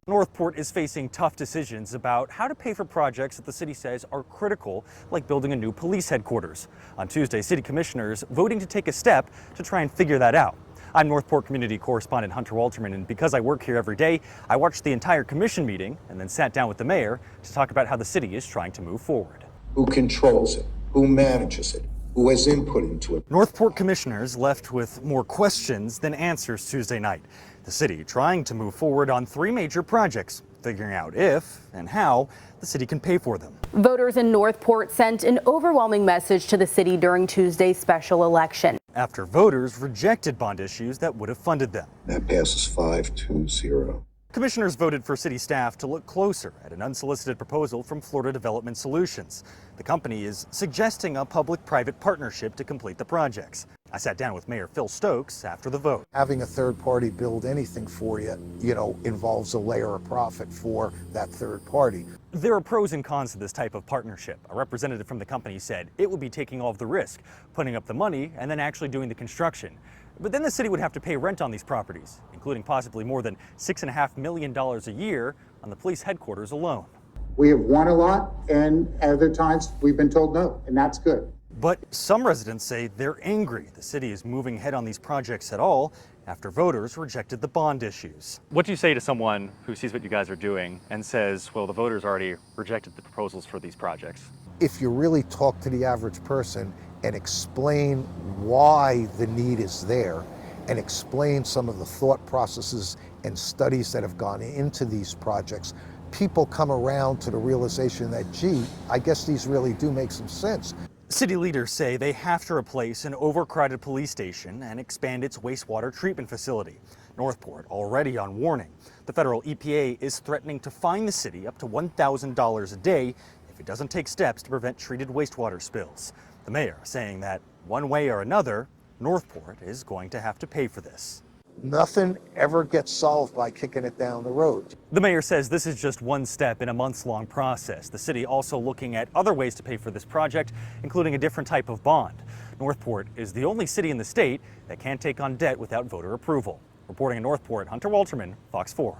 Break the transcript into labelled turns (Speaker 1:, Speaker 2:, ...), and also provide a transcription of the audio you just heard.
Speaker 1: Northport is facing tough decisions about how to pay for projects that the city says are critical, like building a new police headquarters. On Tuesday, city commissioners voting to take a step to try and figure that out. I'm Northport community correspondent Hunter Walterman, and because I work here every day, I watched the entire commission meeting and then sat down with the mayor to talk about how the city is trying to move forward.
Speaker 2: Who controls it? Who manages it? Who has input into it?
Speaker 1: Northport commissioners left with more questions than answers Tuesday night. The city trying to move forward on three major projects, figuring out if and how the city can pay for them.
Speaker 3: Voters in Northport sent an overwhelming message to the city during Tuesday's special election,
Speaker 1: after voters rejected bond issues that would have funded them.
Speaker 2: That passes 5-0.
Speaker 1: Commissioners voted for city staff to look closer at an unsolicited proposal from Florida Development Solutions. The company is suggesting a public-private partnership to complete the projects. I sat down with Mayor Phil Stokes after the vote.
Speaker 4: Having a third party build anything for you, involves a layer of profit for that third party.
Speaker 1: There are pros and cons to this type of partnership. A representative from the company said it would be taking all of the risk, putting up the money and then actually doing the construction. But then the city would have to pay rent on these properties, including possibly more than $6.5 million a year on the police headquarters alone.
Speaker 5: We have won a lot, and other times we've been told no, and that's good.
Speaker 1: But some residents say they're angry the city is moving ahead on these projects at all after voters rejected the bond issues. What do you say to someone who sees what you guys are doing and says, well, the voters already rejected the proposals for these projects?
Speaker 4: If you really talk to the average person and explain why the need is there and explain some of the thought processes and studies that have gone into these projects, people come around to the realization that, gee, I guess these really do make some sense.
Speaker 1: City leaders say they have to replace an overcrowded police station and expand its wastewater treatment facility. Northport already on warning. The federal EPA is threatening to fine the city up to $1,000 a day if it doesn't take steps to prevent treated wastewater spills. The mayor saying that one way or another, Northport is going to have to pay for this.
Speaker 4: Nothing ever gets solved by kicking it down the road.
Speaker 1: The mayor says this is just one step in a months-long process. The city also looking at other ways to pay for this project, including a different type of bond. Northport is the only city in the state that can't take on debt without voter approval. Reporting in Northport, Hunter Walterman, Fox 4.